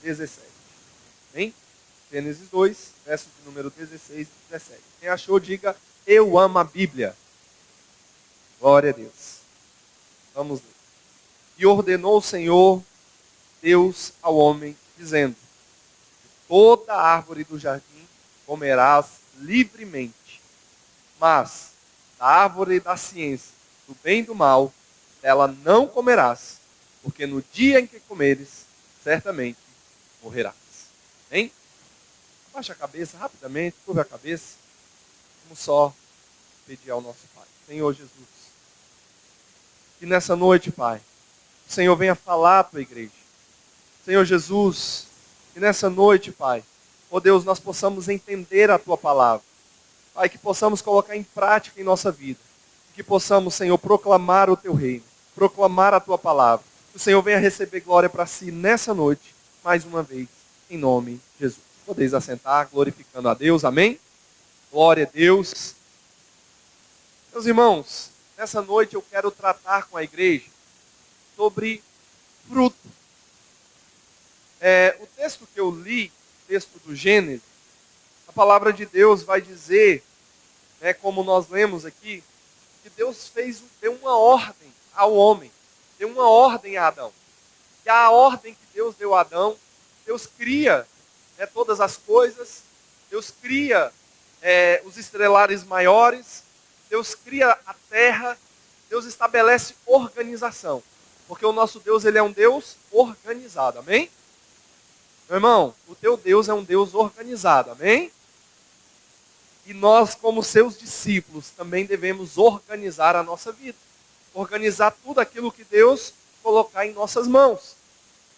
17. Amém? Gênesis 2, verso de número 16 e 17. Quem achou, diga: eu amo a Bíblia. Glória a Deus. Vamos ler. E ordenou o Senhor Deus ao homem, dizendo: toda árvore do jardim comerás livremente, mas da árvore da ciência, do bem e do mal, dela não comerás, porque no dia em que comeres, certamente morrerás. Amém? Abaixa a cabeça rapidamente, curva a cabeça. Vamos só pedir ao nosso Pai. Senhor Jesus, que nessa noite, Pai, o Senhor venha falar à tua igreja. Senhor Jesus, que nessa noite, Pai, ó Deus, nós possamos entender a tua palavra. Pai, que possamos colocar em prática em nossa vida. Que possamos, Senhor, proclamar o teu reino, proclamar a tua palavra. Que o Senhor venha receber glória para si nessa noite, mais uma vez, em nome de Jesus. Podeis assentar, glorificando a Deus, amém? Glória a Deus. Meus irmãos, nessa noite eu quero tratar com a igreja sobre fruto. O texto que eu li, o texto do Gênesis, a palavra de Deus vai dizer, como nós lemos aqui, que Deus deu uma ordem ao homem, deu uma ordem a Adão. E a ordem que Deus deu a Adão, Deus cria todas as coisas, Deus cria os estrelares maiores, Deus cria a terra, Deus estabelece organização. Porque o nosso Deus, ele é um Deus organizado, amém? Meu irmão, o teu Deus é um Deus organizado, amém? E nós, como seus discípulos, também devemos organizar a nossa vida. Organizar tudo aquilo que Deus colocar em nossas mãos.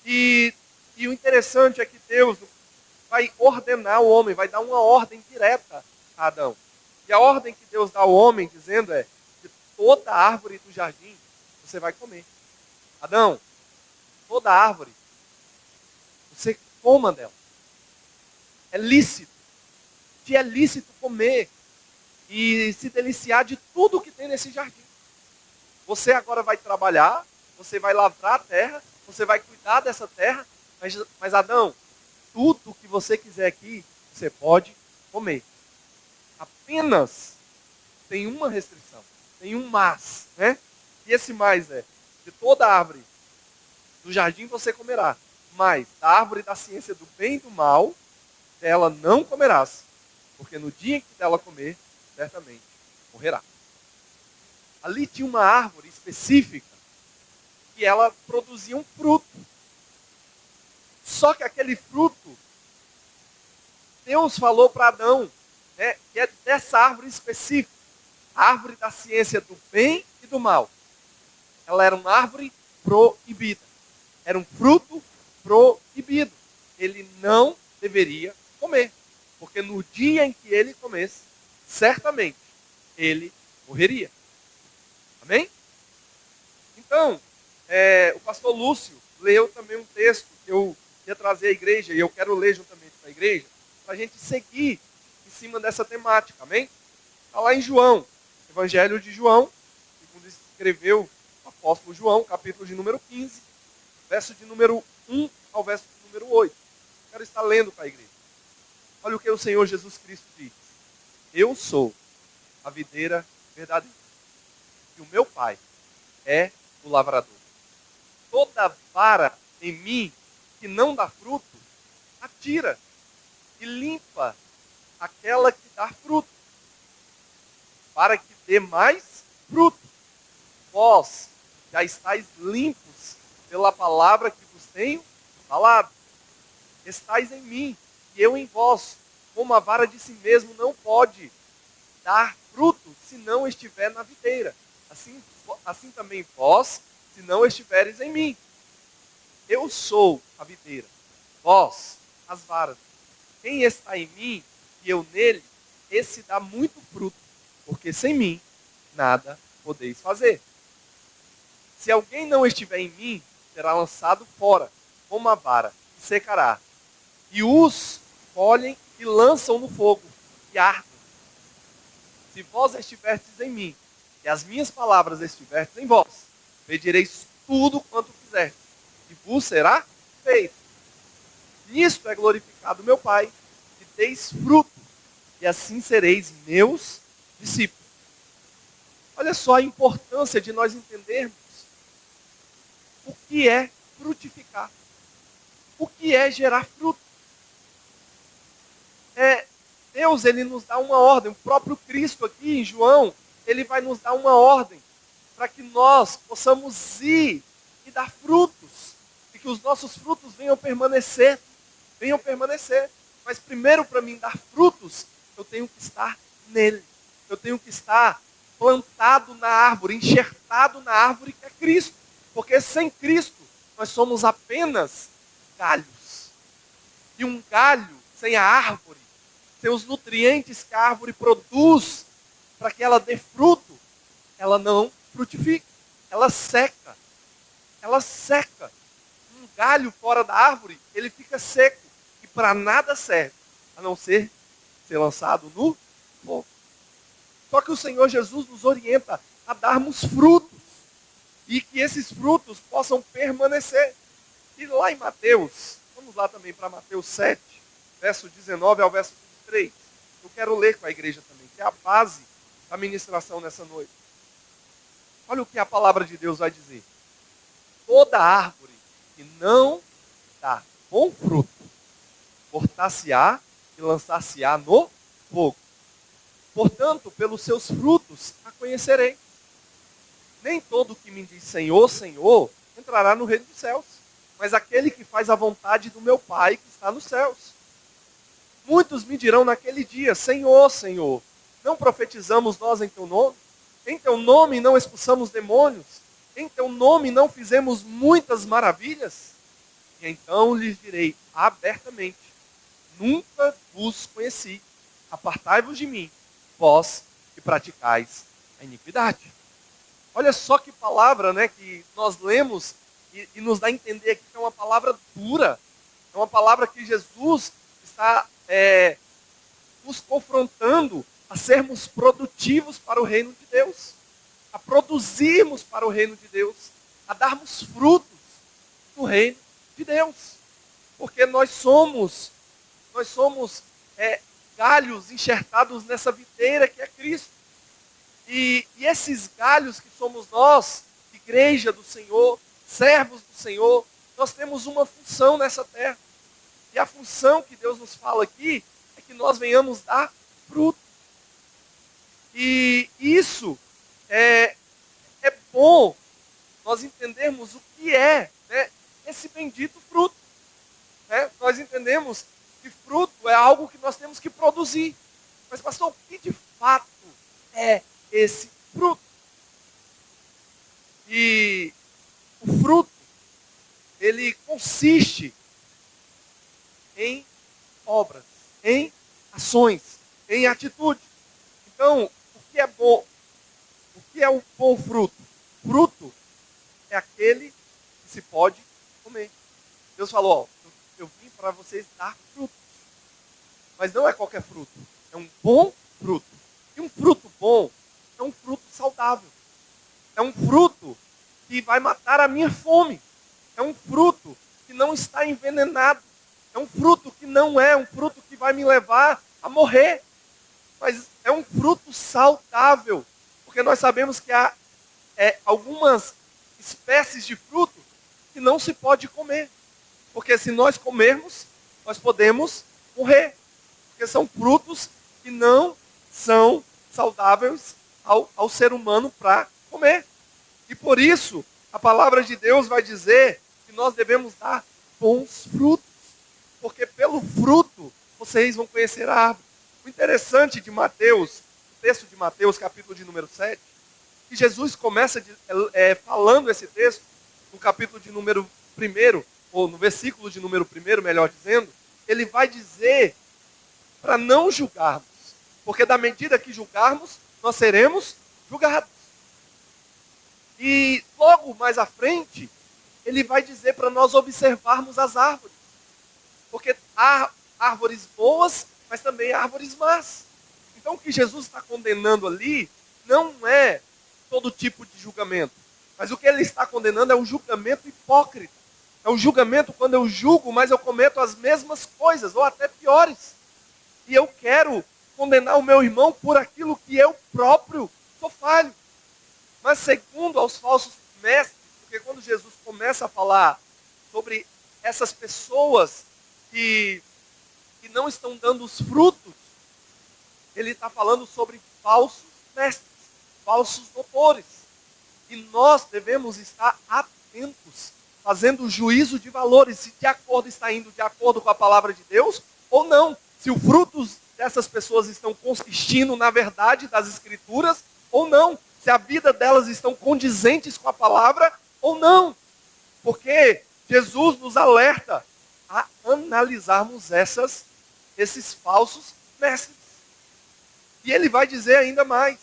E o interessante é que Deus vai ordenar o homem, vai dar uma ordem direta a Adão. E a ordem que Deus dá ao homem, dizendo que toda árvore do jardim você vai comer. Adão, toda árvore, você coma dela. É lícito. Te é lícito comer e se deliciar de tudo que tem nesse jardim. Você agora vai trabalhar, você vai lavrar a terra, você vai cuidar dessa terra, mas Adão, tudo que você quiser aqui, você pode comer. Apenas tem uma restrição, tem um mas, né? E esse mais de toda árvore do jardim você comerá, mas da árvore da ciência do bem e do mal, dela não comerás, porque no dia em que dela comer, certamente morrerá. Ali tinha uma árvore específica que ela produzia um fruto. Só que aquele fruto, Deus falou para Adão, que é dessa árvore específica, a árvore da ciência do bem e do mal. Ela era uma árvore proibida. Era um fruto proibido. Ele não deveria comer. Porque no dia em que ele comesse, certamente ele morreria. Amém? Então, o pastor Lúcio leu também um texto que eu ia trazer à igreja, e eu quero ler juntamente com a igreja, para a gente seguir em cima dessa temática. Amém? Está lá em João, Evangelho de João, segundo escreveu o apóstolo João, capítulo de número 15, verso de número 1 ao verso de número 8. Quero estar lendo para a igreja. Olha o que o Senhor Jesus Cristo diz. Eu sou a videira verdadeira. E o meu Pai é o lavrador. Toda vara em mim que não dá fruto, atira e limpa aquela que dá fruto, para que dê mais fruto. Vós já estáis limpos pela palavra que vos tenho falado. Estáis em mim e eu em vós, como a vara de si mesmo não pode dar fruto se não estiver na videira. Assim também vós, se não estiveres em mim. Eu sou a videira, vós as varas. Quem está em mim e eu nele, esse dá muito fruto, porque sem mim nada podeis fazer. Se alguém não estiver em mim, será lançado fora, como a vara, e secará. E os colhem e lançam no fogo, e ardem. Se vós estiverdes em mim, e as minhas palavras estiverdes em vós, pedireis tudo quanto quiserdes, e vos será feito. nisto é glorificado meu Pai, que deis fruto, e assim sereis meus discípulos. Olha só a importância de nós entendermos o que é frutificar, o que é gerar fruto. Deus, ele nos dá uma ordem, o próprio Cristo aqui em João, ele vai nos dar uma ordem para que nós possamos ir e dar frutos, e que os nossos frutos venham permanecer. Mas primeiro, para mim dar frutos, eu tenho que estar nele. Eu tenho que estar plantado na árvore, enxertado na árvore que é Cristo. Porque sem Cristo, nós somos apenas galhos. E um galho sem a árvore, sem os nutrientes que a árvore produz para que ela dê fruto, ela não frutifica, ela seca. Um galho fora da árvore, ele fica seco e para nada serve, a não ser lançado no fogo. Só que o Senhor Jesus nos orienta a darmos frutos e que esses frutos possam permanecer. E lá em Mateus, vamos lá também para Mateus 7, verso 19 ao verso 23. Eu quero ler com a igreja também, que é a base da ministração nessa noite. Olha o que a palavra de Deus vai dizer. Toda árvore que não dá bom fruto, cortar-se-á e lançar-se-á no fogo. Portanto, pelos seus frutos a conhecerei. Nem todo que me diz Senhor, Senhor, entrará no reino dos céus, mas aquele que faz a vontade do meu Pai que está nos céus. Muitos me dirão naquele dia, Senhor, Senhor, não profetizamos nós em teu nome? Em teu nome não expulsamos demônios? Em teu nome não fizemos muitas maravilhas? E então lhes direi abertamente, nunca vos conheci, apartai-vos de mim, vós que praticais a iniquidade. Olha só que palavra, né, que nós lemos e nos dá a entender aqui que é uma palavra dura, é uma palavra que Jesus está nos confrontando a sermos produtivos para o reino de Deus, a produzirmos para o reino de Deus, a darmos frutos no reino de Deus, porque nós somos galhos enxertados nessa videira que é Cristo. E esses galhos que somos nós, igreja do Senhor, servos do Senhor, nós temos uma função nessa terra. E a função que Deus nos fala aqui é que nós venhamos dar fruto. E isso é bom nós entendermos o que é, né, esse bendito fruto. Né? Nós entendemos que fruto é algo que nós temos que produzir. Mas, pastor, o que de fato é esse fruto? E o fruto, ele consiste em obras, em ações, em atitude. Então, o que é bom? O que é um bom fruto? Fruto é aquele que se pode comer. Deus falou, ó, eu vim para vocês dar frutos. Mas não é qualquer fruto, é um bom fruto. E um fruto bom é um fruto saudável. É um fruto que vai matar a minha fome. É um fruto que não está envenenado. É um fruto que não é um fruto que vai me levar a morrer. Mas é um fruto saudável. Porque nós sabemos que há algumas espécies de fruto que não se pode comer. Porque se nós comermos, nós podemos morrer. Porque são frutos que não são saudáveis ao ser humano para comer. E por isso, a palavra de Deus vai dizer que nós devemos dar bons frutos. Porque pelo fruto, vocês vão conhecer a árvore. O interessante de Mateus, o texto de Mateus, capítulo de número 7, que Jesus começa falando esse texto, no capítulo de número 1, ou no versículo de número 1, melhor dizendo, ele vai dizer para não julgarmos. Porque da medida que julgarmos, nós seremos julgados. E logo mais à frente, ele vai dizer para nós observarmos as árvores. Porque há árvores boas, mas também árvores más. Então o que Jesus está condenando ali não é todo tipo de julgamento. Mas o que ele está condenando é um julgamento hipócrita. É o julgamento quando eu julgo, mas eu cometo as mesmas coisas, ou até piores. E eu quero condenar o meu irmão por aquilo que eu próprio sou falho. Mas segundo aos falsos mestres, porque quando Jesus começa a falar sobre essas pessoas que não estão dando os frutos, ele está falando sobre falsos mestres, falsos doutores. E nós devemos estar atentos, fazendo o juízo de valores, se de acordo está indo de acordo com a palavra de Deus ou não. Se os frutos dessas pessoas estão consistindo na verdade das Escrituras ou não. Se a vida delas estão condizentes com a palavra ou não. Porque Jesus nos alerta a analisarmos esses falsos mestres. E ele vai dizer ainda mais,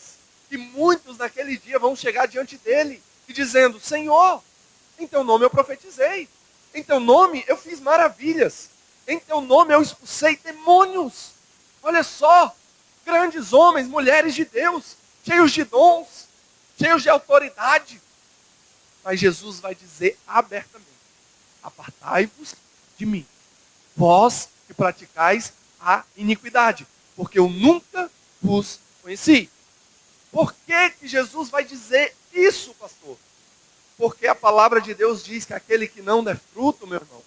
que muitos naquele dia vão chegar diante dele e dizendo: Senhor, em teu nome eu profetizei, em teu nome eu fiz maravilhas, em teu nome eu expulsei demônios. Olha só, grandes homens, mulheres de Deus, cheios de dons, cheios de autoridade. Mas Jesus vai dizer abertamente: apartai-vos de mim, vós que praticais a iniquidade, porque eu nunca vos conheci. Por que Jesus vai dizer isso, pastor? Porque a palavra de Deus diz que aquele que não der fruto, meu irmão,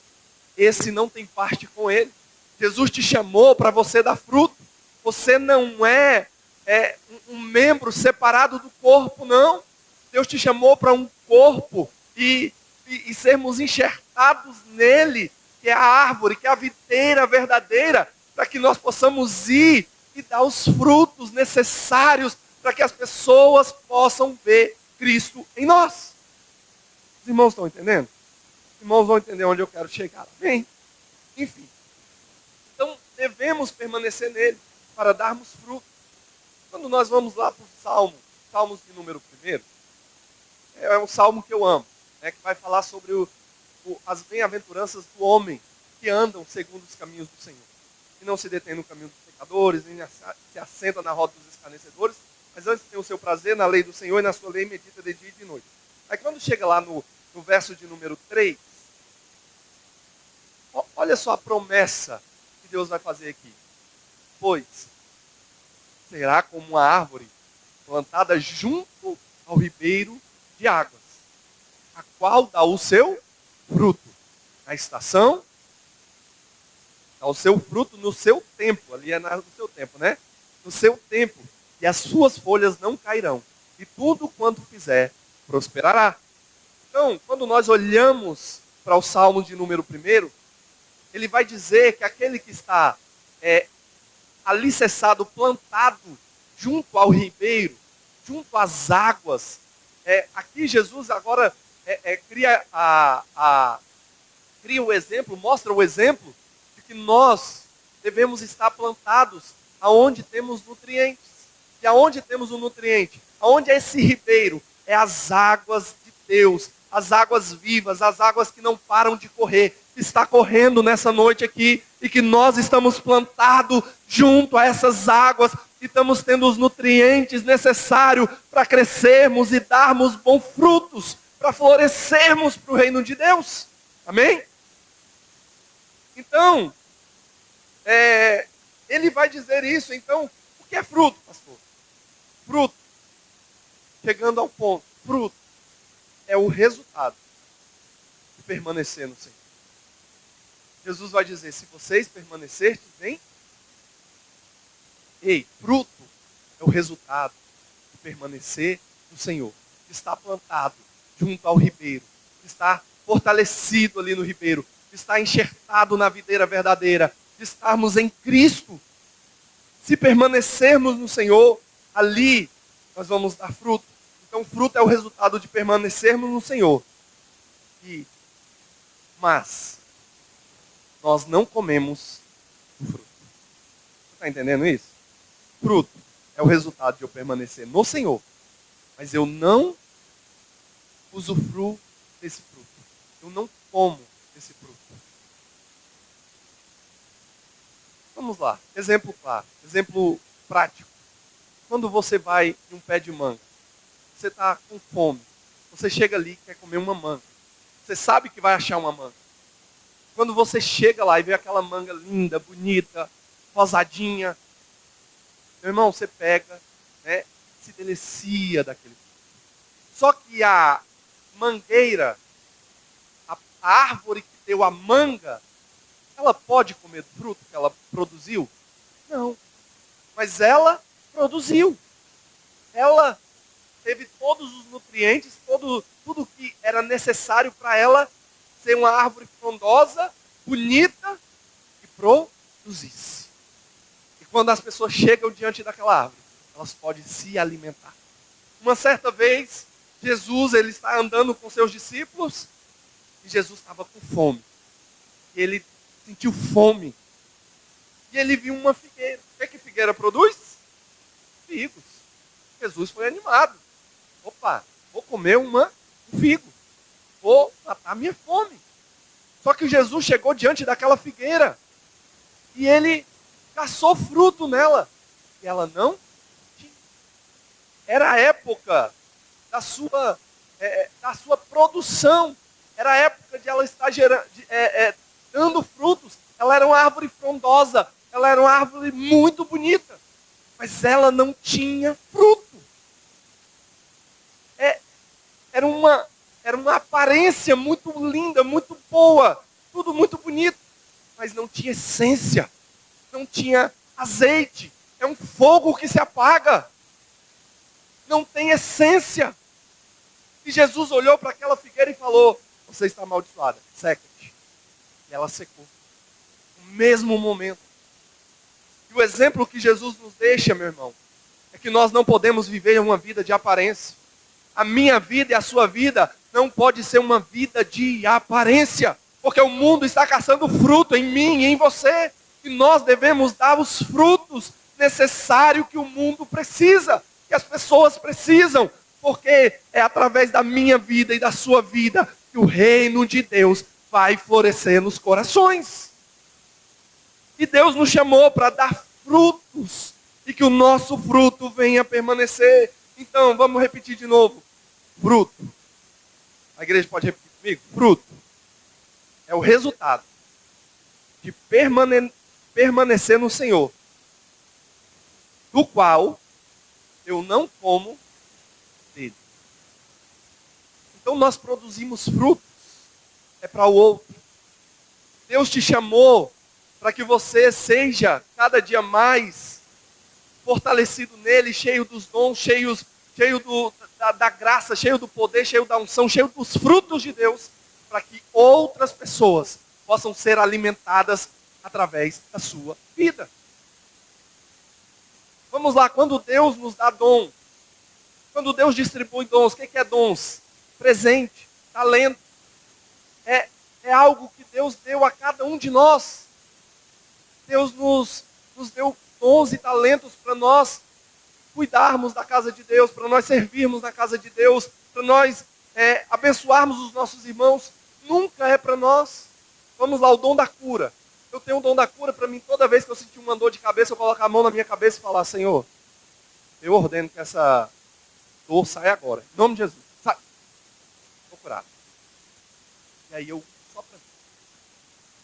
esse não tem parte com ele. Jesus te chamou para você dar fruto. Você não é um membro separado do corpo, não. Deus te chamou para um corpo e sermos enxertados nele, que é a árvore, que é a videira verdadeira, para que nós possamos ir e dar os frutos necessários para que as pessoas possam ver Cristo em nós. Os irmãos estão entendendo? Os irmãos vão entender onde eu quero chegar. Amém? Enfim. Então, devemos permanecer nele para darmos fruto. Quando nós vamos lá para o Salmos de número 1, é um salmo que eu amo, né, que vai falar sobre as bem-aventuranças do homem que andam segundo os caminhos do Senhor. Que não se detém no caminho dos pecadores, nem se assenta na roda dos escarnecedores, mas antes tem o seu prazer na lei do Senhor e na sua lei medita de dia e de noite. Aí quando chega lá no verso de número 3, olha só a promessa que Deus vai fazer aqui. Pois será como uma árvore plantada junto ao ribeiro de águas, a qual dá o seu fruto na estação, dá o seu fruto no seu tempo, ali é no seu tempo, né? No seu tempo, e as suas folhas não cairão, e tudo quanto fizer prosperará. Então, quando nós olhamos para o Salmo de número 1, ele vai dizer que aquele que está alicerçado, plantado junto ao ribeiro, junto às águas, aqui Jesus agora cria o exemplo, mostra o exemplo de que nós devemos estar plantados aonde temos nutrientes. E aonde temos o nutriente? Aonde é esse ribeiro? É as águas de Deus, as águas vivas, as águas que não param de correr, que está correndo nessa noite aqui, e que nós estamos plantados junto a essas águas, e estamos tendo os nutrientes necessários para crescermos e darmos bons frutos, para florescermos para o reino de Deus. Amém? Então, ele vai dizer isso. Então, o que é fruto, pastor? Fruto, chegando ao ponto, fruto é o resultado de permanecer no Senhor. Jesus vai dizer: se vocês permanecerem em... fruto é o resultado de permanecer no Senhor, de estar plantado junto ao ribeiro, de estar fortalecido ali no ribeiro, de estar enxertado na videira verdadeira, de estarmos em Cristo. Se permanecermos no Senhor, ali nós vamos dar fruto. Então, fruto é o resultado de permanecermos no Senhor. Mas nós não comemos o fruto. Você está entendendo isso? Fruto é o resultado de eu permanecer no Senhor, mas eu não usufruo desse fruto. Eu não como esse fruto. Vamos lá, exemplo claro, exemplo prático. Quando você vai em um pé de manga, você está com fome, você chega ali e quer comer uma manga. Você sabe que vai achar uma manga. Quando você chega lá e vê aquela manga linda, bonita, rosadinha, meu irmão, você pega, né, se delicia daquele fruto. Só que a mangueira, a árvore que deu a manga, ela pode comer do fruto que ela produziu? Não. Mas ela produziu. Ela teve todos os nutrientes, tudo que era necessário para ela ser uma árvore frondosa, bonita e produzisse. E quando as pessoas chegam diante daquela árvore, elas podem se alimentar. Uma certa vez, Jesus ele está andando com seus discípulos e Jesus estava com fome. E ele sentiu fome. E ele viu uma figueira. O que figueira produz? Figos. Jesus foi animado. Opa, vou comer um figo. Vou matar minha fome. Só que Jesus chegou diante daquela figueira e ele caçou fruto nela. E ela não tinha. Era a época da sua produção. Era a época de ela estar dando frutos. Ela era uma árvore frondosa. Ela era uma árvore muito bonita. Mas ela não tinha fruto. Era uma aparência muito linda, muito boa. Tudo muito bonito. Mas não tinha essência. Não tinha azeite. É um fogo que se apaga. Não tem essência. E Jesus olhou para aquela figueira e falou: você está amaldiçoada, seca-te. E ela secou. No mesmo momento. E o exemplo que Jesus nos deixa, meu irmão, é que nós não podemos viver uma vida de aparência. A minha vida e a sua vida não pode ser uma vida de aparência. Porque o mundo está caçando fruto em mim e em você. E nós devemos dar os frutos necessários que o mundo precisa. Que as pessoas precisam. Porque é através da minha vida e da sua vida que o reino de Deus vai florescer nos corações. E Deus nos chamou para dar frutos. E que o nosso fruto venha permanecer. Então, vamos repetir de novo. Fruto. A igreja pode repetir comigo? Fruto. É o resultado de permanecer no Senhor. Do qual eu não como dele. Então nós produzimos frutos. É para o outro. Deus te chamou para que você seja cada dia mais fortalecido nele, cheio dos dons, cheio da graça, cheio do poder, cheio da unção, cheio dos frutos de Deus, para que outras pessoas possam ser alimentadas através da sua vida. Vamos lá, quando Deus nos dá dom, quando Deus distribui dons, o que é dons? Presente, talento. É algo que Deus deu a cada um de nós. Deus nos deu dons e talentos para nós cuidarmos da casa de Deus, para nós servirmos na casa de Deus, para nós abençoarmos os nossos irmãos. Nunca é para nós. Vamos lá, o dom da cura. Eu tenho o dom da cura para mim, toda vez que eu sentir uma dor de cabeça, eu coloco a mão na minha cabeça e falar: Senhor, eu ordeno que essa dor saia agora. Em nome de Jesus. Sai. Estou curado. E aí eu uso só para mim.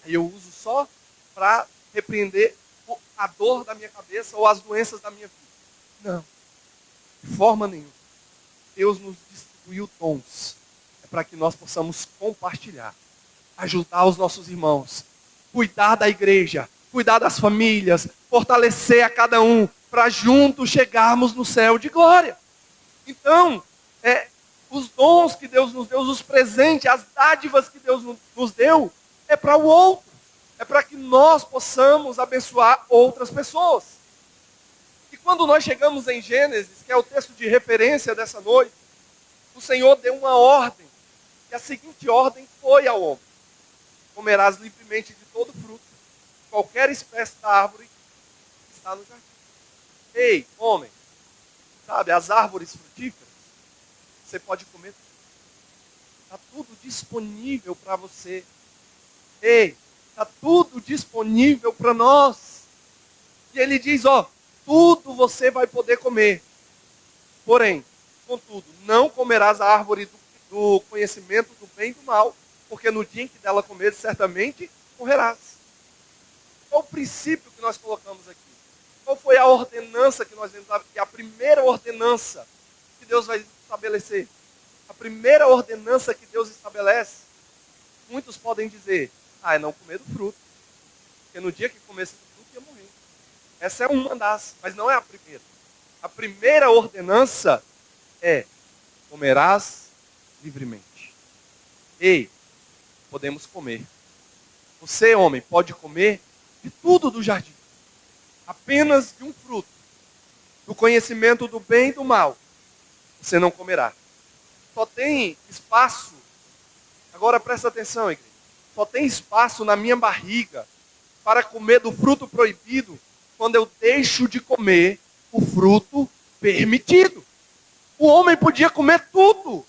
Aí eu uso só para repreender a dor da minha cabeça ou as doenças da minha vida. Não. De forma nenhuma. Deus nos distribuiu dons. É para que nós possamos compartilhar. Ajudar os nossos irmãos. Cuidar da igreja. Cuidar das famílias. Fortalecer a cada um. Para juntos chegarmos no céu de glória. Então, os dons que Deus nos deu, os presentes, as dádivas que Deus nos deu, é para o outro. É para que nós possamos abençoar outras pessoas. E quando nós chegamos em Gênesis, que é o texto de referência dessa noite, o Senhor deu uma ordem. E a seguinte ordem foi ao homem: comerás livremente de todo fruto, qualquer espécie da árvore que está no jardim. Ei, homem, sabe, as árvores frutíferas, você pode comer tudo. Está tudo disponível para você. Ei, está tudo disponível para nós. E ele diz, tudo você vai poder comer. Porém, contudo, não comerás a árvore do conhecimento do bem e do mal, porque no dia em que dela comer, certamente morrerás. Qual o princípio que nós colocamos aqui? Qual foi a ordenança que nós vimos aqui? A primeira ordenança que Deus vai estabelecer. A primeira ordenança que Deus estabelece. Muitos podem dizer, é não comer do fruto. Porque no dia que comesse do fruto ia morrer. Essa é uma das, mas não é a primeira. A primeira ordenança é, comerás livremente. Ei, podemos comer. Você, homem, pode comer de tudo do jardim. Apenas de um fruto. Do conhecimento do bem e do mal. Você não comerá. Só tem espaço. Agora presta atenção, igreja. Só tem espaço na minha barriga para comer do fruto proibido quando eu deixo de comer o fruto permitido. O homem podia comer tudo.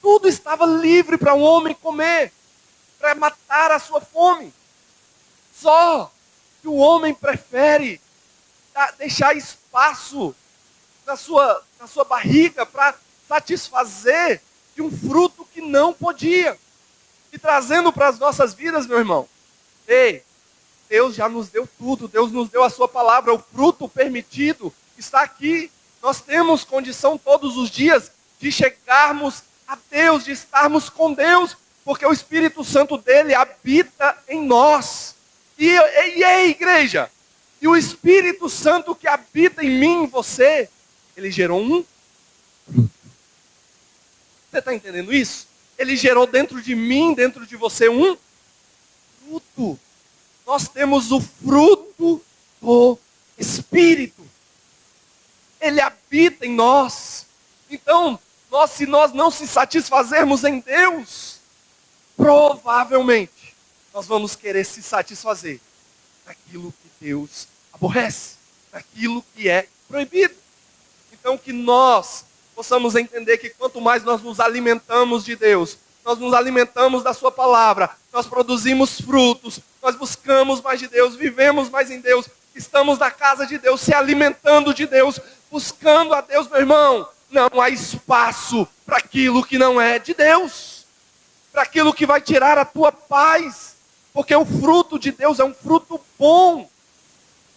Tudo estava livre para um homem comer, para matar a sua fome. Só que o homem prefere deixar espaço na sua barriga para satisfazer de um fruto que não podia. E trazendo para as nossas vidas, meu irmão, ei, Deus já nos deu tudo, Deus nos deu a sua palavra, o fruto permitido está aqui. Nós temos condição todos os dias de chegarmos a Deus, de estarmos com Deus, porque o Espírito Santo dele habita em nós. E aí, igreja, e o Espírito Santo que habita em mim, em você, ele gerou um fruto. Você está entendendo isso? Ele gerou dentro de mim, dentro de você, um fruto. Nós temos o fruto do Espírito. Ele habita em nós. Então, se nós não se satisfazermos em Deus, provavelmente nós vamos querer se satisfazer naquilo que Deus aborrece, naquilo que é proibido. Então, que nós possamos entender que quanto mais nós nos alimentamos de Deus, nós nos alimentamos da sua palavra, nós produzimos frutos, nós buscamos mais de Deus, vivemos mais em Deus, estamos na casa de Deus, se alimentando de Deus, buscando a Deus, meu irmão. Não há espaço para aquilo que não é de Deus, para aquilo que vai tirar a tua paz, porque o fruto de Deus é um fruto bom,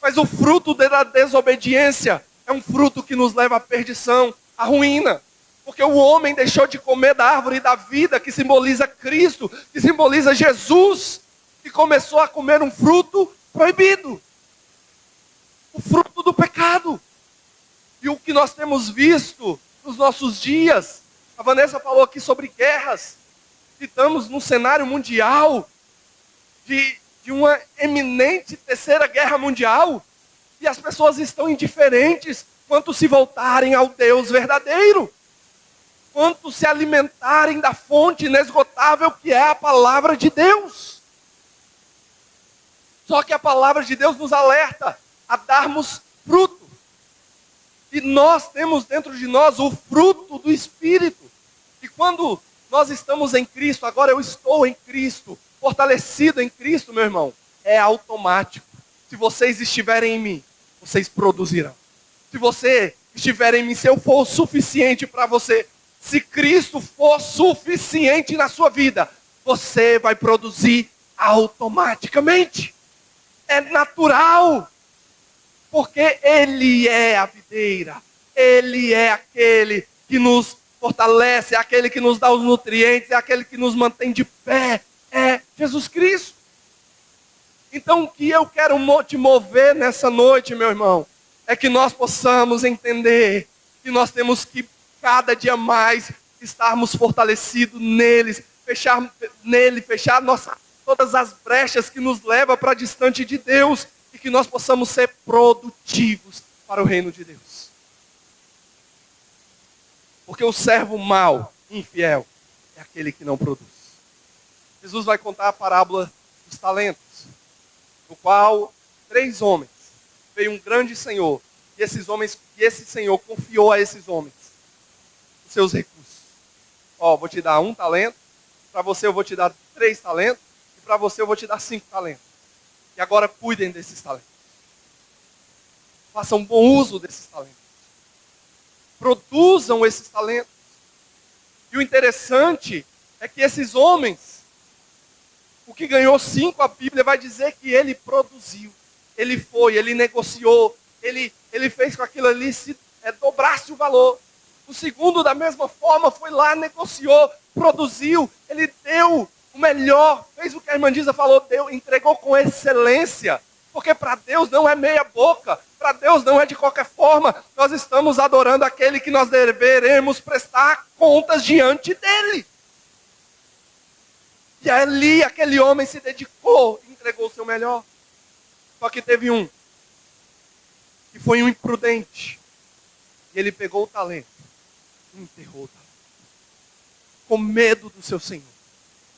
mas o fruto da desobediência é um fruto que nos leva à perdição, à ruína. Porque o homem deixou de comer da árvore da vida, que simboliza Cristo, que simboliza Jesus, e começou a comer um fruto proibido. O fruto do pecado. E o que nós temos visto nos nossos dias, a Vanessa falou aqui sobre guerras. Estamos num cenário mundial de uma eminente terceira guerra mundial, e as pessoas estão indiferentes quanto se voltarem ao Deus verdadeiro, quanto se alimentarem da fonte inesgotável que é a palavra de Deus. Só que a palavra de Deus nos alerta a darmos fruto. E nós temos dentro de nós o fruto do Espírito. E quando nós estamos em Cristo, agora eu estou em Cristo, fortalecido em Cristo, meu irmão, é automático. Se vocês estiverem em mim, vocês produzirão. Se você estiver em mim, se eu for o suficiente para você, se Cristo for suficiente na sua vida, você vai produzir automaticamente. É natural. Porque Ele é a videira. Ele é aquele que nos fortalece, é aquele que nos dá os nutrientes, é aquele que nos mantém de pé. É Jesus Cristo. Então o que eu quero te mover nessa noite, meu irmão, é que nós possamos entender que nós temos que cada dia mais estarmos fortalecidos fechar todas as brechas que nos levam para distante de Deus, e que nós possamos ser produtivos para o reino de Deus. Porque o servo mau, infiel, é aquele que não produz. Jesus vai contar a parábola dos talentos, no qual 3 homens, veio um grande senhor, e esse senhor confiou a esses homens os seus recursos. Vou te dar 1 talento, para você eu vou te dar 3 talentos, e para você eu vou te dar 5 talentos. E agora cuidem desses talentos. Façam bom uso desses talentos. Produzam esses talentos. E o interessante é que esses homens, O que ganhou 5, a Bíblia vai dizer que ele produziu. Ele foi, ele negociou, ele fez com aquilo ali se dobrasse o valor. O segundo, da mesma forma, foi lá, negociou, produziu, ele deu o melhor, fez o que a irmã Diza falou, deu, entregou com excelência. Porque para Deus não é meia boca, para Deus não é de qualquer forma. Nós estamos adorando aquele que nós deveremos prestar contas diante dele. E ali aquele homem se dedicou, entregou o seu melhor. Só que teve um, que foi um imprudente. E ele pegou o talento e enterrou o talento. Com medo do seu Senhor.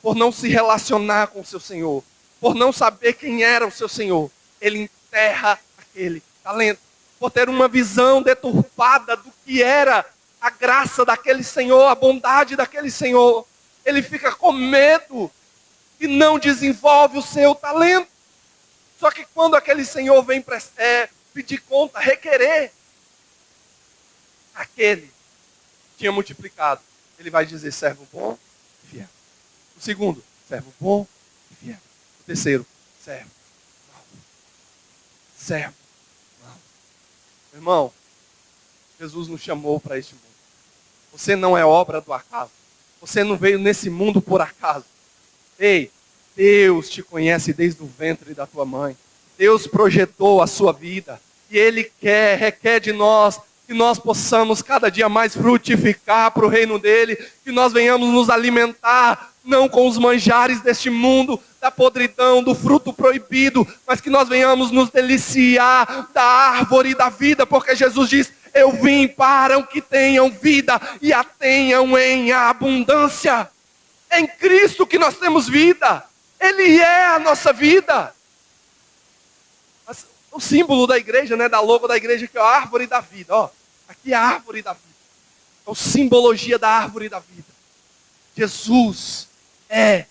Por não se relacionar com o seu Senhor. Por não saber quem era o seu Senhor. Ele enterra aquele talento. Por ter uma visão deturpada do que era a graça daquele Senhor, a bondade daquele Senhor. Ele fica com medo e não desenvolve o seu talento. Só que quando aquele Senhor vem pedir conta, requerer, aquele que tinha multiplicado, ele vai dizer servo bom e fiel. O segundo, servo bom e fiel. O terceiro, servo mau. Servo mau. Meu irmão, Jesus nos chamou para este mundo. Você não é obra do acaso. Você não veio nesse mundo por acaso. Ei, Deus te conhece desde o ventre da tua mãe. Deus projetou a sua vida. E Ele requer de nós que nós possamos cada dia mais frutificar para o reino dEle. Que nós venhamos nos alimentar, não com os manjares deste mundo, da podridão, do fruto proibido, mas que nós venhamos nos deliciar da árvore da vida. Porque Jesus diz, eu vim para que tenham vida e a tenham em abundância. É em Cristo que nós temos vida. Ele é a nossa vida. O símbolo da igreja, né, da logo da igreja, que é a árvore da vida. Ó, aqui é a árvore da vida. É a simbologia da árvore da vida. Jesus é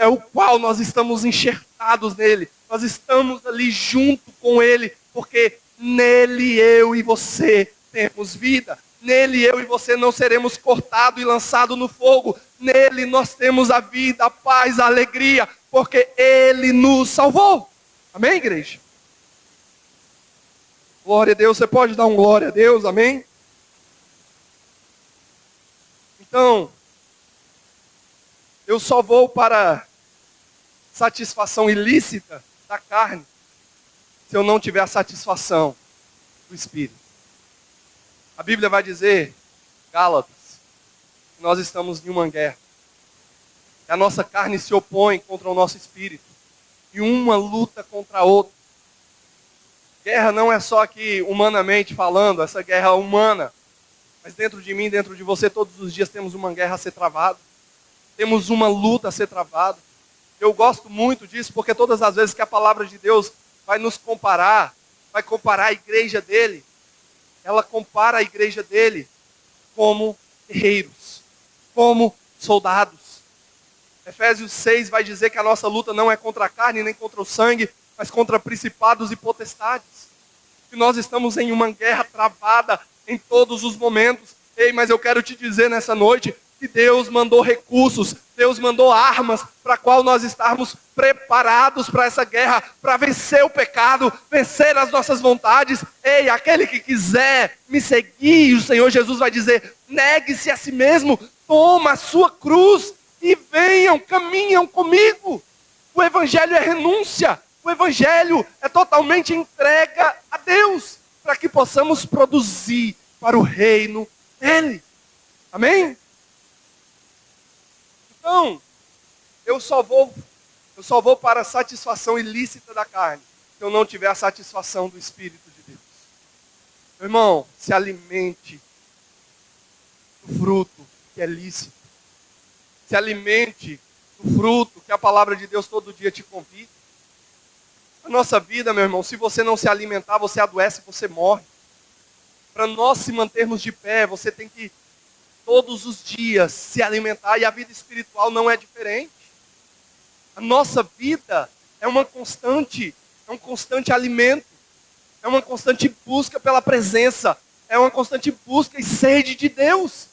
o qual nós estamos enxertados nele. Nós estamos ali junto com ele, porque nele eu e você temos vida. Nele eu e você não seremos cortados e lançados no fogo. Nele nós temos a vida, a paz, a alegria, porque Ele nos salvou. Amém, igreja? Glória a Deus. Você pode dar um glória a Deus, amém? Então, eu só vou para satisfação ilícita da carne se eu não tiver a satisfação do Espírito. A Bíblia vai dizer, Gálatas, que nós estamos em uma guerra. Que a nossa carne se opõe contra o nosso espírito. E uma luta contra a outra. Guerra não é só aqui humanamente falando, essa guerra humana. Mas dentro de mim, dentro de você, todos os dias temos uma guerra a ser travada. Temos uma luta a ser travada. Eu gosto muito disso, porque todas as vezes que a palavra de Deus vai nos comparar, vai comparar a igreja dele, ela compara a igreja dele como guerreiros, como soldados. Efésios 6 vai dizer que a nossa luta não é contra a carne, nem contra o sangue, mas contra principados e potestades. Que nós estamos em uma guerra travada em todos os momentos. Ei, mas eu quero te dizer nessa noite que Deus mandou recursos, Deus mandou armas para qual nós estarmos preparados para essa guerra, para vencer o pecado, vencer as nossas vontades. Ei, aquele que quiser me seguir, o Senhor Jesus vai dizer, negue-se a si mesmo, toma a sua cruz e venham, caminham comigo. O Evangelho é renúncia, o Evangelho é totalmente entrega a Deus, para que possamos produzir para o reino dEle. Amém? Então, eu só vou para a satisfação ilícita da carne, se eu não tiver a satisfação do Espírito de Deus. Meu irmão, se alimente do fruto que é lícito. Se alimente do fruto que a palavra de Deus todo dia te convida. A nossa vida, meu irmão, se você não se alimentar, você adoece, você morre. Para nós se mantermos de pé, você tem que todos os dias se alimentar, e a vida espiritual não é diferente. A nossa vida é um constante alimento, é uma constante busca pela presença, é uma constante busca e sede de Deus.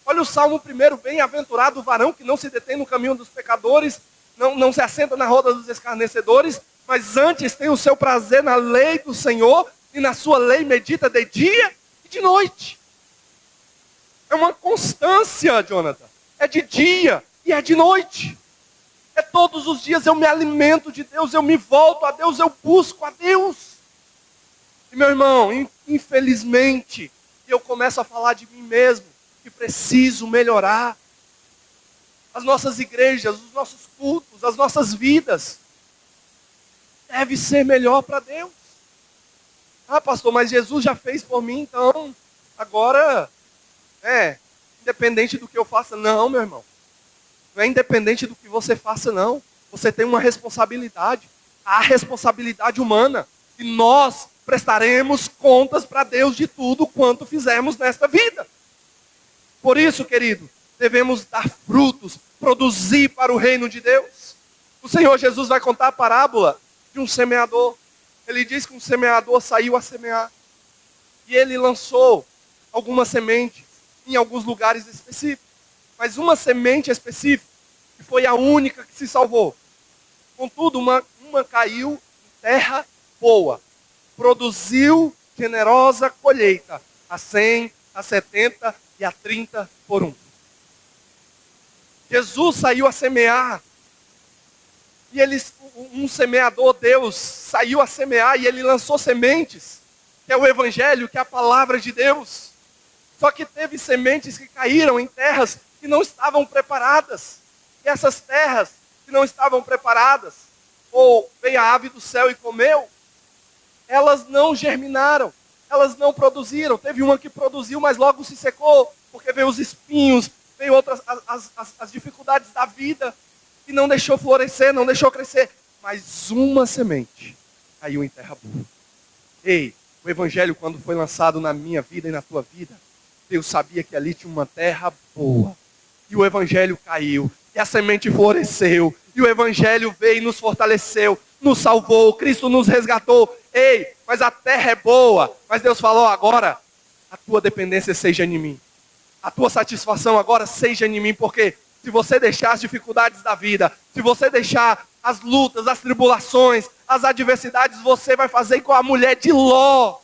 Olha o Salmo 1, bem-aventurado o varão que não se detém no caminho dos pecadores, não se assenta na roda dos escarnecedores, mas antes tem o seu prazer na lei do Senhor, e na sua lei medita de dia e de noite. É uma constância, Jonathan. É de dia e é de noite. É todos os dias eu me alimento de Deus, eu me volto a Deus, eu busco a Deus. E meu irmão, infelizmente, eu começo a falar de mim mesmo, que preciso melhorar. As nossas igrejas, os nossos cultos, as nossas vidas, deve ser melhor para Deus. Ah, pastor, mas Jesus já fez por mim, então, agora, independente do que eu faça. Não, meu irmão. Não é independente do que você faça, não. Você tem uma responsabilidade. A responsabilidade humana. E nós prestaremos contas para Deus de tudo quanto fizermos nesta vida. Por isso, querido, devemos dar frutos, produzir para o reino de Deus. O Senhor Jesus vai contar a parábola de um semeador. Ele diz que um semeador saiu a semear. E ele lançou algumas sementes em alguns lugares específicos. Mas uma semente específica, que foi a única que se salvou. Contudo, uma caiu em terra boa. Produziu generosa colheita. A 100, a 70 e a 30 por 1. Jesus saiu a semear. E um semeador, Deus, saiu a semear e ele lançou sementes. Que é o Evangelho, que é a palavra de Deus. Só que teve sementes que caíram em terras que não estavam preparadas. E essas terras que não estavam preparadas, ou veio a ave do céu e comeu, elas não germinaram, elas não produziram. Teve uma que produziu, mas logo se secou, porque veio os espinhos, veio outras, as dificuldades da vida, e não deixou florescer, não deixou crescer. Mas uma semente caiu em terra boa. Ei, o Evangelho, quando foi lançado na minha vida e na tua vida, Deus sabia que ali tinha uma terra boa. E o Evangelho caiu. E a semente floresceu. E o Evangelho veio e nos fortaleceu. Nos salvou. Cristo nos resgatou. Ei, mas a terra é boa. Mas Deus falou agora, a tua dependência seja em mim. A tua satisfação agora seja em mim. Porque se você deixar as dificuldades da vida, se você deixar as lutas, as tribulações, as adversidades, você vai fazer igual a mulher de Ló.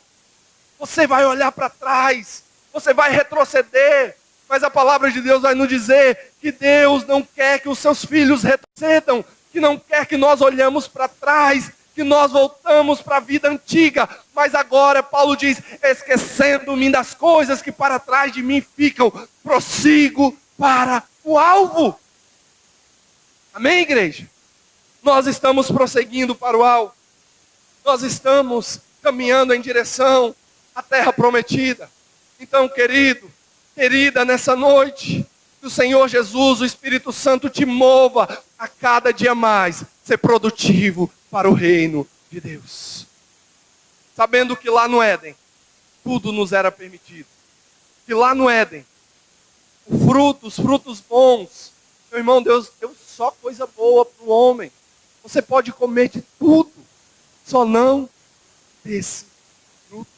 Você vai olhar para trás. Você vai retroceder, mas a palavra de Deus vai nos dizer que Deus não quer que os seus filhos retrocedam, que não quer que nós olhamos para trás, que nós voltamos para a vida antiga. Mas agora Paulo diz, esquecendo-me das coisas que para trás de mim ficam, prossigo para o alvo. Amém, igreja? Nós estamos prosseguindo para o alvo. Nós estamos caminhando em direção à terra prometida. Então, querido, querida, nessa noite, que o Senhor Jesus, o Espírito Santo te mova a cada dia mais ser produtivo para o reino de Deus. Sabendo que lá no Éden, tudo nos era permitido. Que lá no Éden, os frutos bons, meu irmão, Deus deu só coisa boa para o homem. Você pode comer de tudo, só não desse fruto.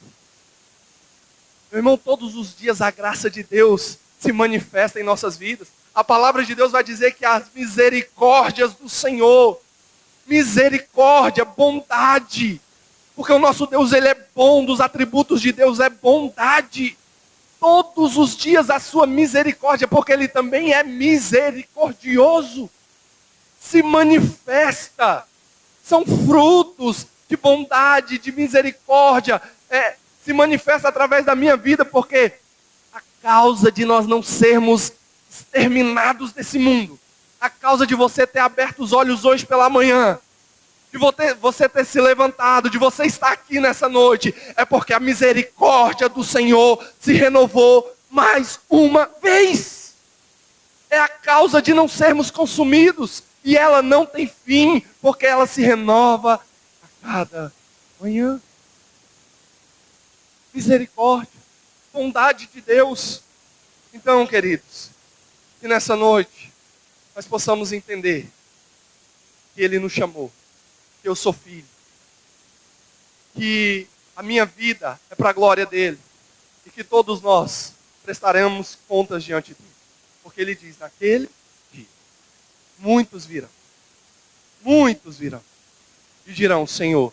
Meu irmão, todos os dias a graça de Deus se manifesta em nossas vidas. A palavra de Deus vai dizer que as misericórdias do Senhor, misericórdia, bondade, porque o nosso Deus, Ele é bom, dos atributos de Deus é bondade. Todos os dias a sua misericórdia, porque Ele também é misericordioso, se manifesta. São frutos de bondade, de misericórdia, se manifesta através da minha vida, porque a causa de nós não sermos exterminados desse mundo, a causa de você ter aberto os olhos hoje pela manhã, de você ter se levantado, de você estar aqui nessa noite, é porque a misericórdia do Senhor se renovou mais uma vez. É a causa de não sermos consumidos, e ela não tem fim, porque ela se renova a cada manhã. Misericórdia, bondade de Deus. Então, queridos, que nessa noite nós possamos entender que Ele nos chamou, que eu sou filho, que a minha vida é para a glória dEle, e que todos nós prestaremos contas diante dele. Porque ele diz, naquele dia, muitos virão, e dirão, Senhor,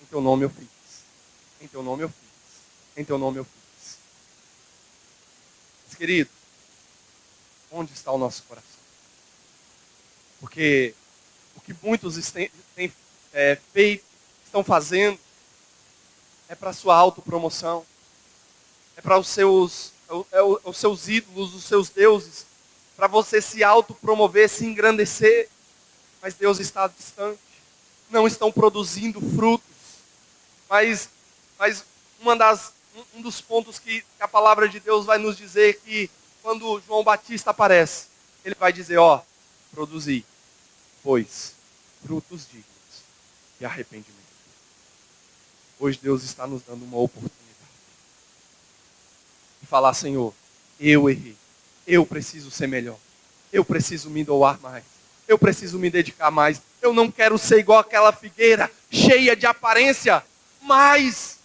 em teu nome eu fiz, em teu nome eu fiz, em teu nome eu fiz. Mas, querido, onde está o nosso coração? Porque o que muitos têm feito, estão fazendo, é para a sua autopromoção, é para os seus ídolos, os seus deuses, para você se autopromover, se engrandecer, mas Deus está distante, não estão produzindo frutos. Mas um dos pontos que a palavra de Deus vai nos dizer que quando João Batista aparece, ele vai dizer, produzi, pois, frutos dignos de arrependimento. Hoje Deus está nos dando uma oportunidade de falar, Senhor, eu errei, eu preciso ser melhor, eu preciso me doar mais, eu preciso me dedicar mais, eu não quero ser igual aquela figueira cheia de aparência, mas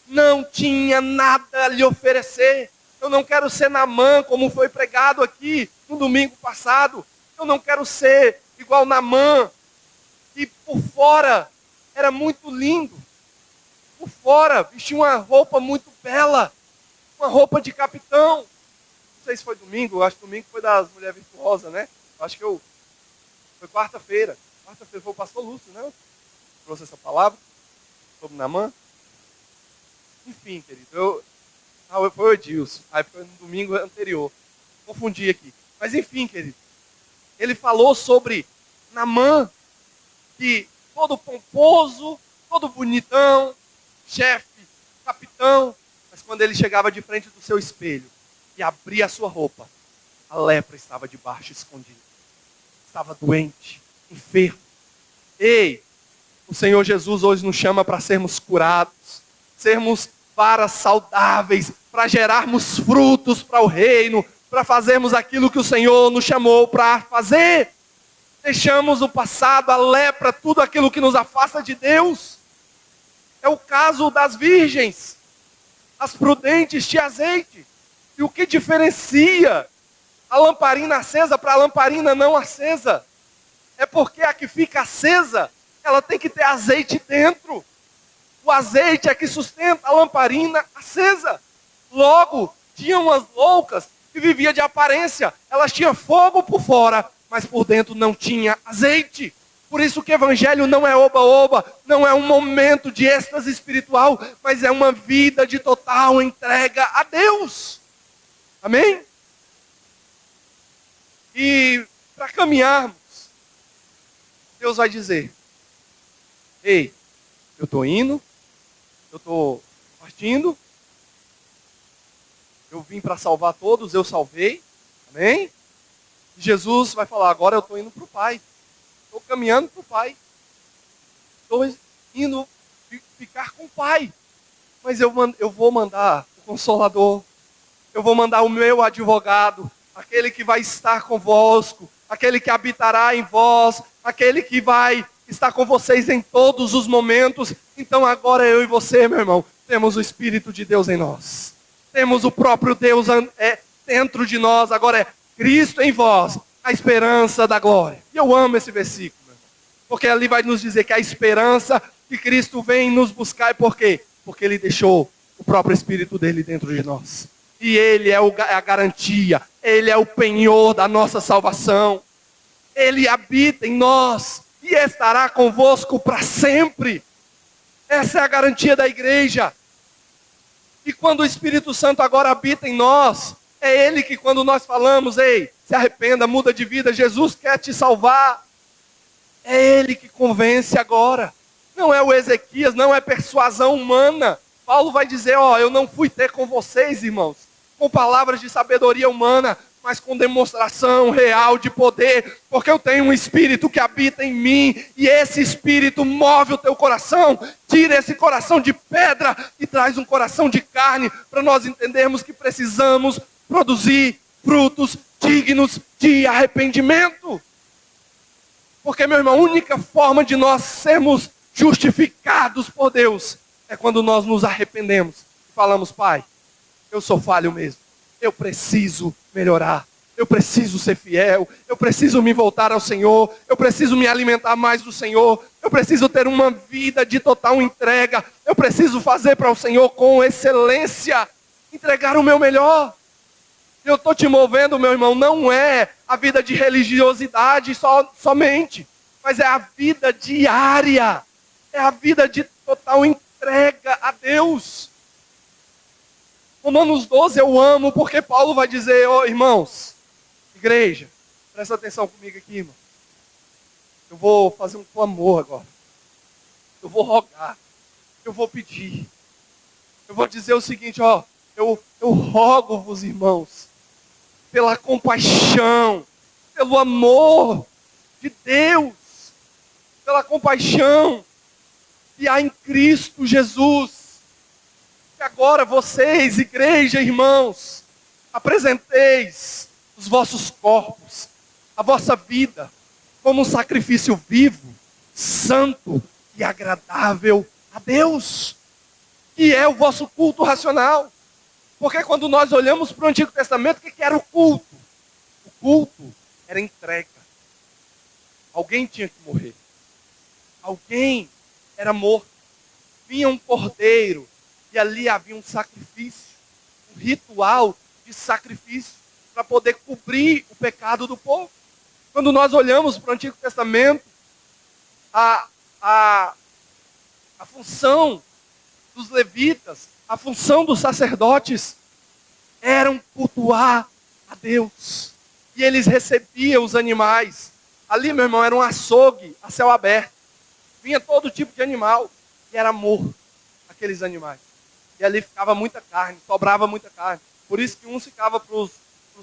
não tinha nada a lhe oferecer. Eu não quero ser Naamã, como foi pregado aqui no domingo passado. Eu não quero ser igual Naamã, que por fora era muito lindo. Por fora vestia uma roupa muito bela, uma roupa de capitão. Não sei se foi domingo, eu acho que domingo foi das Mulheres Virtuosas, né? Eu acho que foi quarta-feira. Quarta-feira foi o pastor Lúcio, né? Trouxe essa palavra sobre Naamã. Enfim, querido, foi o Edilson. Aí foi no domingo anterior. Confundi aqui. Mas enfim, querido. Ele falou sobre Naamã, que todo pomposo, todo bonitão, chefe, capitão. Mas quando ele chegava de frente do seu espelho e abria a sua roupa, a lepra estava debaixo, escondida. Estava doente, enfermo. Ei, o Senhor Jesus hoje nos chama para sermos curados, sermos varas saudáveis, para gerarmos frutos para o reino, para fazermos aquilo que o Senhor nos chamou para fazer. Deixamos o passado, a lepra, tudo aquilo que nos afasta de Deus. É o caso das virgens, as prudentes de azeite. E o que diferencia a lamparina acesa para a lamparina não acesa? É porque a que fica acesa, ela tem que ter azeite dentro. O azeite é que sustenta a lamparina acesa. Logo, tinham umas loucas que viviam de aparência. Elas tinham fogo por fora, mas por dentro não tinha azeite. Por isso que o evangelho não é oba-oba, não é um momento de êxtase espiritual, mas é uma vida de total entrega a Deus. Amém? E para caminharmos, Deus vai dizer, ei, eu estou indo, eu estou partindo, eu vim para salvar todos, eu salvei, amém? E Jesus vai falar, agora eu estou indo para o Pai, estou caminhando para o Pai, estou indo ficar com o Pai, mas eu vou mandar o Consolador, eu vou mandar o meu advogado, aquele que vai estar convosco, aquele que habitará em vós, aquele que vai estar com vocês em todos os momentos. Então agora eu e você, meu irmão, temos o Espírito de Deus em nós. Temos o próprio Deus dentro de nós. Agora é Cristo em vós, a esperança da glória. E eu amo esse versículo, meu irmão, porque ali vai nos dizer que a esperança que Cristo vem nos buscar. E por quê? Porque Ele deixou o próprio Espírito dele dentro de nós. E Ele é a garantia, Ele é o penhor da nossa salvação. Ele habita em nós e estará convosco para sempre. Essa é a garantia da igreja. E quando o Espírito Santo agora habita em nós, é Ele que quando nós falamos, ei, se arrependa, muda de vida, Jesus quer te salvar. É Ele que convence agora. Não é o Ezequias, não é persuasão humana. Paulo vai dizer, eu não fui ter com vocês, irmãos, com palavras de sabedoria humana, mas com demonstração real de poder, porque eu tenho um Espírito que habita em mim, e esse Espírito move o teu coração, tira esse coração de pedra e traz um coração de carne, para nós entendermos que precisamos produzir frutos dignos de arrependimento. Porque, meu irmão, a única forma de nós sermos justificados por Deus é quando nós nos arrependemos e falamos, Pai, eu sou falho mesmo. eu preciso melhorar. Eu preciso ser fiel, eu preciso me voltar ao Senhor, eu preciso me alimentar mais do Senhor, eu preciso ter uma vida de total entrega, eu preciso fazer para o Senhor com excelência, entregar o meu melhor. Eu estou te movendo, meu irmão, não é a vida de religiosidade somente, mas é a vida diária, é a vida de total entrega a Deus. Romanos 12 eu amo, porque Paulo vai dizer, irmãos, igreja, presta atenção comigo aqui, irmão. Eu vou fazer um clamor agora. Eu vou rogar. Eu vou pedir. Eu vou dizer o seguinte, eu rogo-vos, irmãos, pela compaixão, pelo amor de Deus, pela compaixão que há em Cristo Jesus. Que agora vocês, igreja, irmãos, apresenteis os vossos corpos, a vossa vida, como um sacrifício vivo, santo e agradável a Deus, que é o vosso culto racional. Porque quando nós olhamos para o Antigo Testamento, o que era o culto? O culto era entrega. Alguém tinha que morrer. Alguém era morto. Vinha um cordeiro e ali havia um sacrifício, um ritual de sacrifício para poder cobrir o pecado do povo. Quando nós olhamos para o Antigo Testamento, a função dos levitas, a função dos sacerdotes, eram cultuar a Deus. E eles recebiam os animais. Ali, meu irmão, era um açougue a céu aberto. Vinha todo tipo de animal e era morto aqueles animais. E ali ficava muita carne, sobrava muita carne. Por isso que uns ficava para os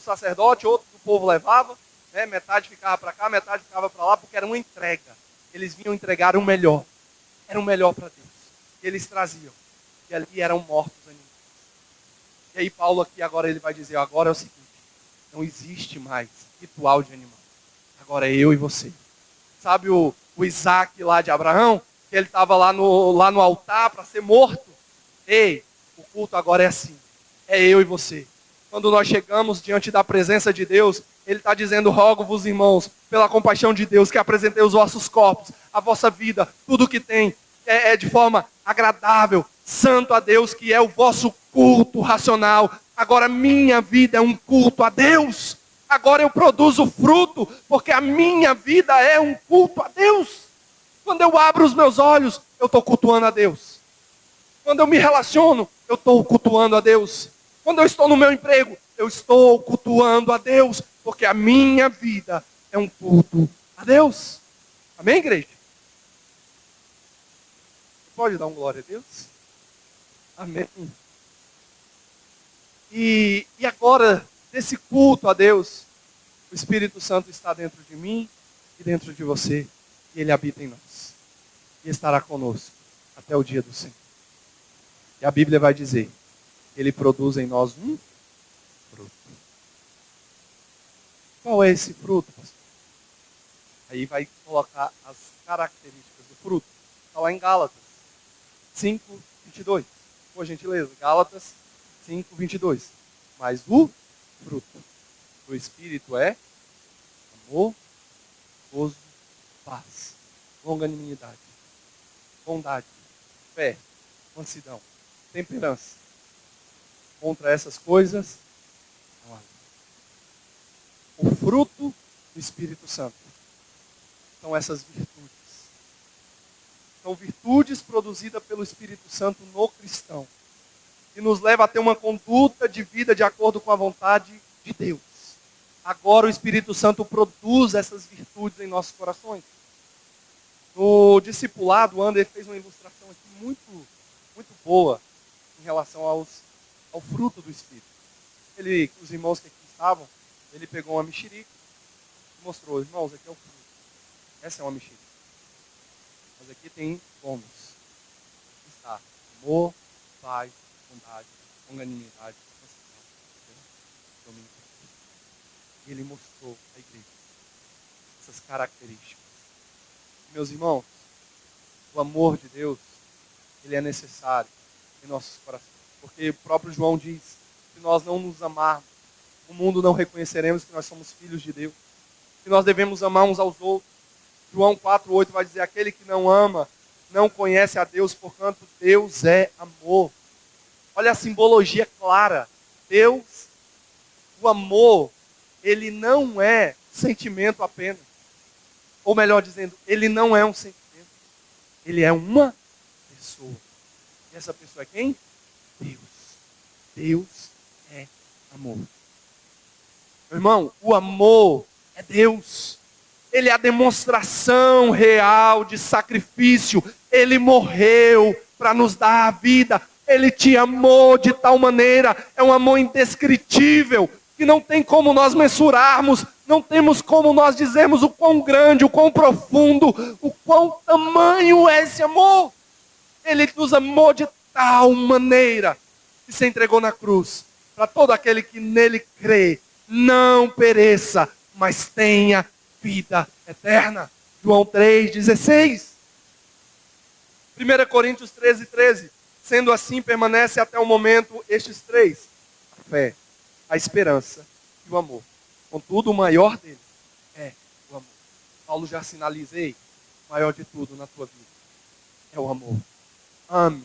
sacerdotes, outros o povo levava, né? Metade ficava para cá, metade ficava para lá, porque era uma entrega. Eles vinham entregar o melhor. Era o melhor para Deus. E eles traziam. E ali eram mortos os animais. E aí Paulo aqui agora ele vai dizer, agora é o seguinte, não existe mais ritual de animal. Agora é eu e você. Sabe o Isaac lá de Abraão? Que ele estava lá no altar para ser morto. Ei, o culto agora é assim. É eu e você. Quando nós chegamos diante da presença de Deus, Ele está dizendo, rogo-vos, irmãos, pela compaixão de Deus, que apresentei os vossos corpos, a vossa vida, tudo que tem, é de forma agradável, santo a Deus, que é o vosso culto racional. Agora minha vida é um culto a Deus. Agora eu produzo fruto, porque a minha vida é um culto a Deus. Quando eu abro os meus olhos, eu estou cultuando a Deus. Quando eu me relaciono, eu estou cultuando a Deus. Quando eu estou no meu emprego, eu estou cultuando a Deus, porque a minha vida é um culto a Deus. Amém, igreja? Pode dar um glória a Deus? Amém. E agora, desse culto a Deus, o Espírito Santo está dentro de mim e dentro de você, e Ele habita em nós. E estará conosco até o dia do Senhor. E a Bíblia vai dizer, Ele produz em nós um fruto. Qual é esse fruto, pastor? Aí vai colocar as características do fruto. Está lá em Gálatas 5:22. Por gentileza, Gálatas 5:22. Mas o fruto do Espírito é amor, gozo, paz, longanimidade, bondade, fé, mansidão, temperança. Contra essas coisas, não há lei. O fruto do Espírito Santo são essas virtudes. São virtudes produzidas pelo Espírito Santo no cristão, que nos leva a ter uma conduta de vida de acordo com a vontade de Deus. Agora o Espírito Santo produz essas virtudes em nossos corações. No discipulado, o Ander fez uma ilustração aqui muito, muito boa em relação ao fruto do Espírito. Os irmãos que aqui estavam, ele pegou uma mexerica e mostrou, irmãos, aqui é o fruto. Essa é uma mexerica. Mas aqui tem bônus. Está amor, paz, bondade, longanimidade, domínio. E ele mostrou à igreja essas características. Meus irmãos, o amor de Deus, ele é necessário em nossos corações. Porque o próprio João diz Se nós não nos amarmos, o mundo não reconheceremos que nós somos filhos de Deus. Que nós devemos amar uns aos outros. João 4,8 vai dizer, aquele que não ama, não conhece a Deus, porquanto Deus é amor. Olha a simbologia clara. Deus, o amor, ele não é sentimento apenas. Ou melhor dizendo, ele não é um sentimento. Ele é uma pessoa. E essa pessoa é quem? Deus. Deus é amor. Meu irmão, o amor é Deus. Ele é a demonstração real de sacrifício. Ele morreu para nos dar a vida. Ele te amou de tal maneira. É um amor indescritível, que não tem como nós mensurarmos. Não temos como nós dizermos o quão grande, o quão profundo, o quão tamanho é esse amor. Ele nos amou de tal maneira que se entregou na cruz. Para todo aquele que nele crê, não pereça, mas tenha vida eterna. João 3,16. 1 Coríntios 13,13. Sendo assim, permanece até o momento estes três: a fé, a esperança e o amor. Contudo, o maior deles é o amor. Paulo já sinalizei, o maior de tudo na tua vida é o amor. Ame,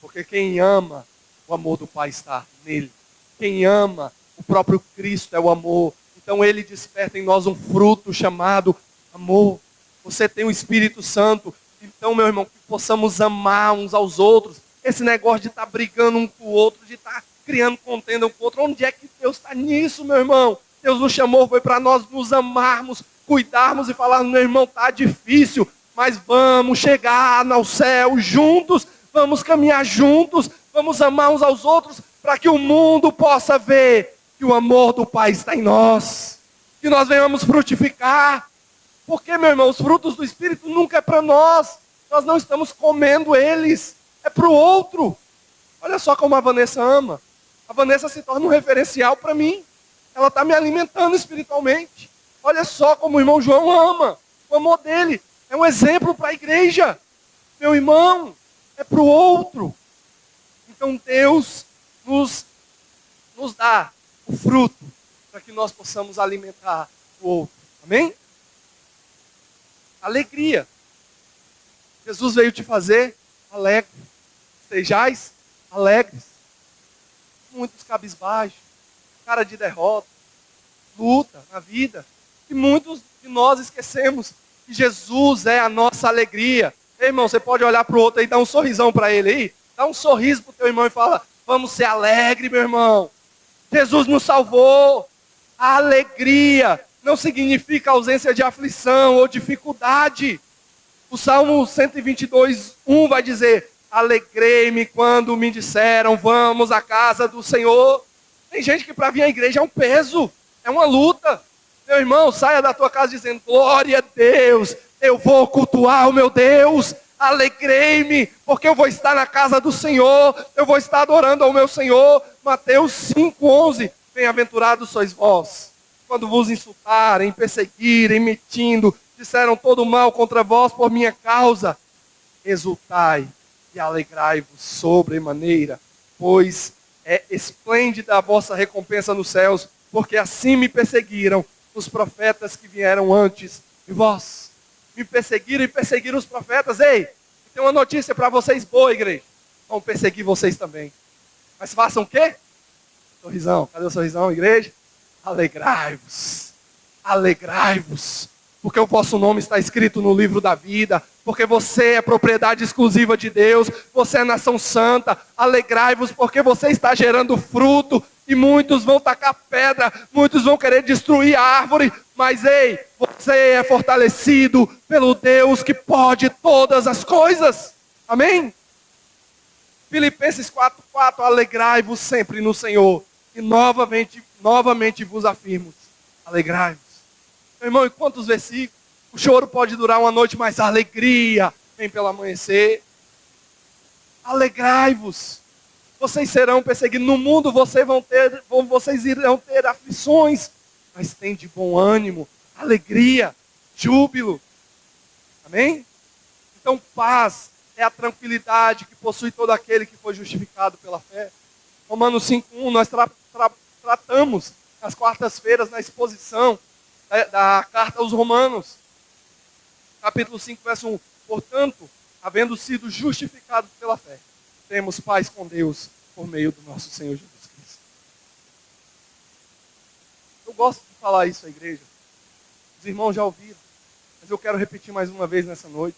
porque quem ama, o amor do Pai está nele. Quem ama, o próprio Cristo é o amor. Então ele desperta em nós um fruto chamado amor. Você tem o Espírito Santo. Então, meu irmão, que possamos amar uns aos outros. Esse negócio de estar brigando um com o outro, de estar criando contenda um com o outro. Onde é que Deus está nisso, meu irmão? Deus nos chamou, foi para nós nos amarmos, cuidarmos e falarmos, meu irmão, está difícil, mas vamos chegar ao céu juntos, vamos caminhar juntos, vamos amar uns aos outros, para que o mundo possa ver que o amor do Pai está em nós, que nós venhamos frutificar. Porque, meu irmão, os frutos do Espírito nunca é para nós não estamos comendo eles, é para o outro. Olha só como a Vanessa ama. A Vanessa se torna um referencial para mim. Ela está me alimentando espiritualmente. Olha só como o irmão João ama. O amor dele é um exemplo para a igreja. Meu irmão, é para o outro. Então Deus nos dá o fruto para que nós possamos alimentar o outro. Amém? Alegria. Jesus veio te fazer alegre. Sejais alegres. Muitos cabisbaixos, cara de derrota, luta na vida. E muitos de nós esquecemos que Jesus é a nossa alegria. Ei, irmão, você pode olhar para o outro e dar um sorrisão para ele aí. Dá um sorriso para o teu irmão e fala, vamos ser alegre, meu irmão. Jesus nos salvou. A alegria não significa ausência de aflição ou dificuldade. O Salmo 122:1 vai dizer, alegrei-me quando me disseram, vamos à casa do Senhor. Tem gente que para vir à igreja é um peso, é uma luta. Meu irmão, saia da tua casa dizendo, glória a Deus, eu vou cultuar o meu Deus. Alegrei-me, porque eu vou estar na casa do Senhor, eu vou estar adorando ao meu Senhor. Mateus 5:11, bem-aventurados sois vós, quando vos insultarem, perseguirem, mentindo, disseram todo mal contra vós por minha causa. Exultai e alegrai-vos sobremaneira, pois é esplêndida a vossa recompensa nos céus, porque assim me perseguiram os profetas que vieram antes de vós. Me perseguiram e perseguiram os profetas. Ei, tem uma notícia para vocês boa, igreja. Vão perseguir vocês também. Mas façam o quê? Sorrisão. Cadê o sorrisão, igreja? Alegrai-vos. Alegrai-vos. Porque o vosso nome está escrito no livro da vida. Porque você é propriedade exclusiva de Deus. Você é nação santa. Alegrai-vos porque você está gerando fruto. E muitos vão tacar pedra. Muitos vão querer destruir a árvore. Mas ei, você é fortalecido pelo Deus que pode todas as coisas. Amém? Filipenses 4:4, alegrai-vos sempre no Senhor. E novamente vos afirmo, alegrai-vos. Meu irmão, e quantos versículos? O choro pode durar uma noite, mas a alegria vem pelo amanhecer. Alegrai-vos. Vocês serão perseguidos. No mundo vocês irão ter aflições. Mas tem de bom ânimo, alegria, júbilo. Amém? Então paz é a tranquilidade que possui todo aquele que foi justificado pela fé. Romanos 5:1, nós tratamos nas quartas-feiras na exposição da carta aos Romanos. Capítulo 5, verso 1. Portanto, havendo sido justificados pela fé, temos paz com Deus por meio do nosso Senhor Jesus Cristo. Eu gosto de falar isso à igreja. Os irmãos já ouviram, mas eu quero repetir mais uma vez nessa noite.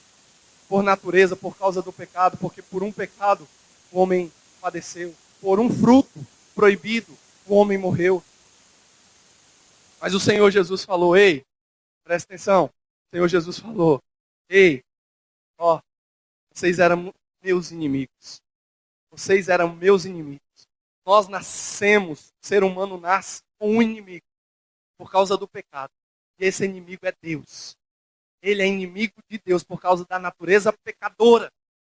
Por natureza, por causa do pecado, porque por um pecado o homem padeceu. Por um fruto proibido, o homem morreu. Mas o Senhor Jesus falou, ei, presta atenção. O Senhor Jesus falou, ei, ó, vocês eram meus inimigos. Vocês eram meus inimigos. Nós nascemos, o ser humano nasce com um inimigo, por causa do pecado. E esse inimigo é Deus. Ele é inimigo de Deus por causa da natureza pecadora.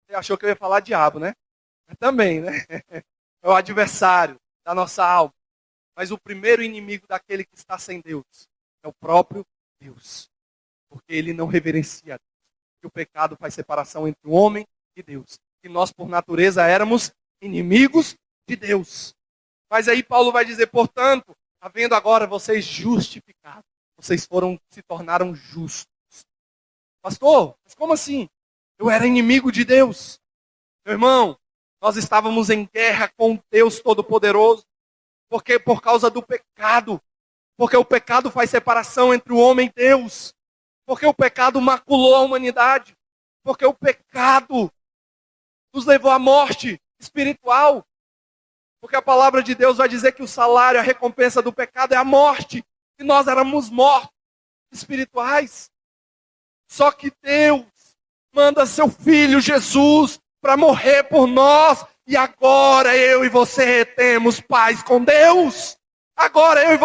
Você achou que eu ia falar diabo, né? Mas também, né? É o adversário da nossa alma. Mas o primeiro inimigo daquele que está sem Deus é o próprio Deus. Porque ele não reverencia Deus. Que o pecado faz separação entre o homem e Deus. E nós, por natureza, éramos inimigos de Deus. Mas aí Paulo vai dizer, portanto, havendo agora vocês justificados, vocês se tornaram justos. Pastor, mas como assim? Eu era inimigo de Deus. Meu irmão, nós estávamos em guerra com Deus Todo-Poderoso. Porque por causa do pecado. Porque o pecado faz separação entre o homem e Deus. Porque o pecado maculou a humanidade. Porque o pecado nos levou à morte espiritual. Porque a palavra de Deus vai dizer que o salário, a recompensa do pecado é a morte. E nós éramos mortos espirituais. Só que Deus manda seu Filho Jesus para morrer por nós. E agora eu e você temos paz com Deus. Agora eu e